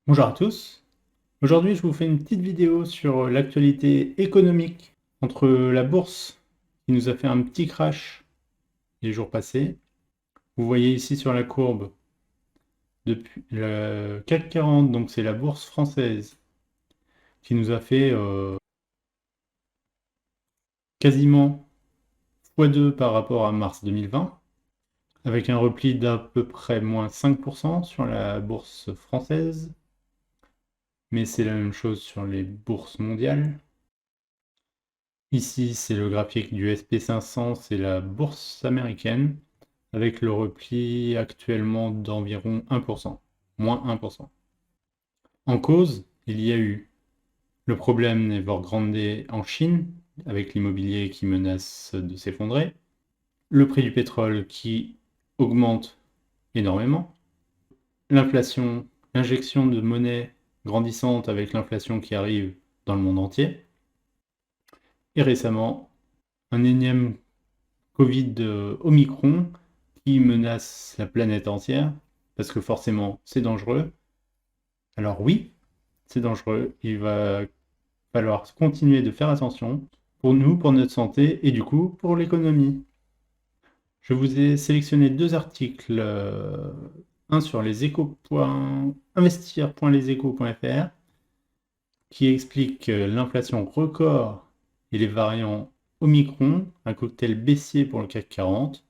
Bonjour à tous. Aujourd'hui, je vous fais une petite vidéo sur l'actualité économique entre la bourse qui nous a fait un petit crash les jours passés. Vous voyez ici sur la courbe depuis le CAC 40, donc c'est la bourse française qui nous a fait quasiment x2 par rapport à mars 2020, avec un repli d'à peu près moins 5% sur la bourse française, mais c'est la même chose sur les bourses mondiales. Ici, c'est le graphique du SP500, c'est la bourse américaine, avec le repli actuellement d'environ 1%, moins 1%. En cause, il y a eu le problème Evergrande en Chine, avec l'immobilier qui menace de s'effondrer, le prix du pétrole qui augmente énormément, l'inflation, l'injection de monnaie grandissante avec l'inflation qui arrive dans le monde entier, et récemment, un énième Covid Omicron qui menace la planète entière, parce que forcément c'est dangereux. Alors oui, c'est dangereux, il va falloir continuer de faire attention pour nous, pour notre santé et du coup pour l'économie. Je vous ai sélectionné deux articles, un sur investir.leséchos.fr qui explique l'inflation record et les variants Omicron, un cocktail baissier pour le CAC 40,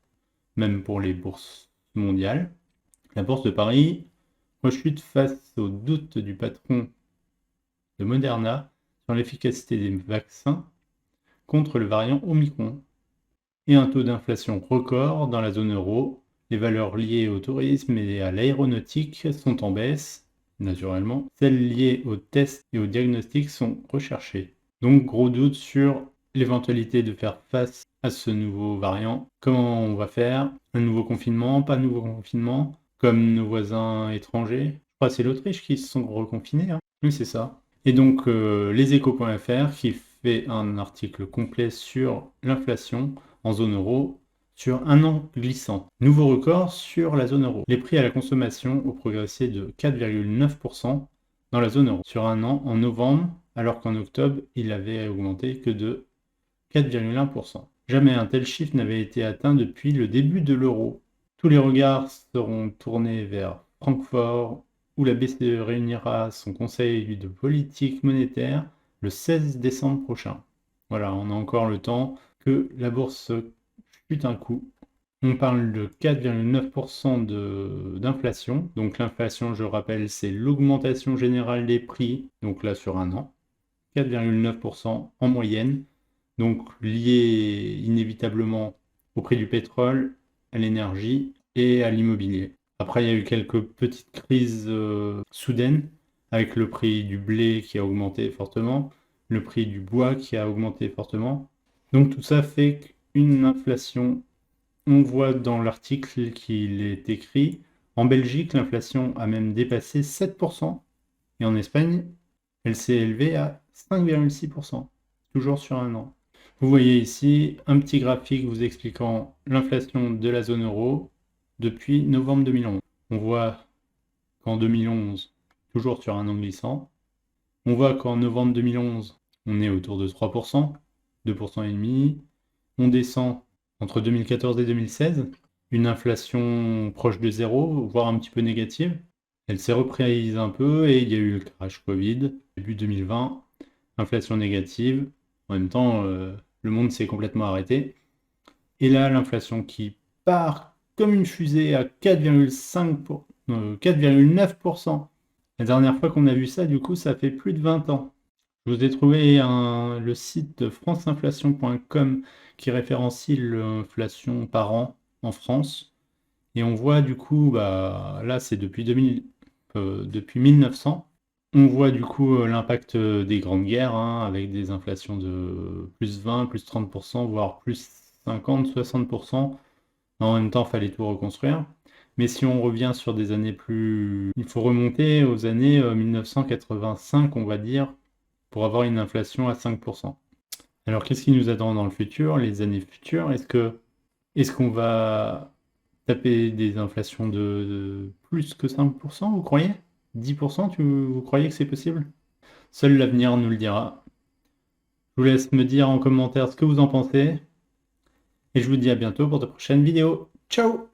même pour les bourses mondiales. La bourse de Paris rechute face aux doutes du patron de Moderna sur l'efficacité des vaccins contre le variant Omicron. Et un taux d'inflation record dans la zone euro. Les valeurs liées au tourisme et à l'aéronautique sont en baisse, naturellement. Celles liées aux tests et aux diagnostics sont recherchées. Donc gros doute sur l'éventualité de faire face à ce nouveau variant. Comment on va faire? Un nouveau confinement? Pas nouveau confinement? Comme nos voisins étrangers? Je crois que c'est l'Autriche qui se sont reconfinés, hein. Oui, c'est ça. Et donc leséchos.fr qui fait un article complet sur l'inflation en zone euro sur un an glissant. Nouveau record sur la zone euro. Les prix à la consommation ont progressé de 4,9% dans la zone euro sur un an en novembre, alors qu'en octobre, il avait augmenté que de 4,1%. Jamais un tel chiffre n'avait été atteint depuis le début de l'euro. Tous les regards seront tournés vers Francfort, où la BCE réunira son conseil de politique monétaire le 16 décembre prochain. Voilà, on a encore le temps que la bourse chute un coup. On parle de 4,9% d'inflation. Donc l'inflation, je rappelle, c'est l'augmentation générale des prix, donc là sur un an. 4,9% en moyenne, donc lié inévitablement au prix du pétrole, à l'énergie et à l'immobilier. Après, il y a eu quelques petites crises soudaines, avec le prix du blé qui a augmenté fortement, le prix du bois qui a augmenté fortement. Donc tout ça fait qu'une inflation, on voit dans l'article qu'il est écrit, en Belgique, l'inflation a même dépassé 7%, et en Espagne, elle s'est élevée à 5,6%, toujours sur un an. Vous voyez ici un petit graphique vous expliquant l'inflation de la zone euro depuis novembre 2011. On voit qu'en 2011, toujours sur un an glissant, on voit qu'en novembre 2011, on est autour de 3%, 2% et demi. On descend entre 2014 et 2016, une inflation proche de zéro, voire un petit peu négative. Elle s'est reprise un peu et il y a eu le crash Covid, début 2020, inflation négative. En même temps, le monde s'est complètement arrêté. Et là, l'inflation qui part comme une fusée à 4,9%. La dernière fois qu'on a vu ça, du coup, ça fait plus de 20 ans. Je vous ai trouvé le site franceinflation.com qui référencie l'inflation par an en France. Et on voit du coup, bah, là c'est depuis 1900. On voit du coup l'impact des grandes guerres, hein, avec des inflations de plus 20, plus 30%, voire plus 50, 60%. En même temps, il fallait tout reconstruire. Mais si on revient sur des années plus... Il faut remonter aux années 1985, on va dire, pour avoir une inflation à 5%. Alors qu'est-ce qui nous attend dans le futur, les années futures? Est-ce qu'on va taper des inflations de plus que 5%, vous croyez? 10%, vous croyez que c'est possible? Seul l'avenir nous le dira. Je vous laisse me dire en commentaire ce que vous en pensez. Et je vous dis à bientôt pour de prochaines vidéos. Ciao!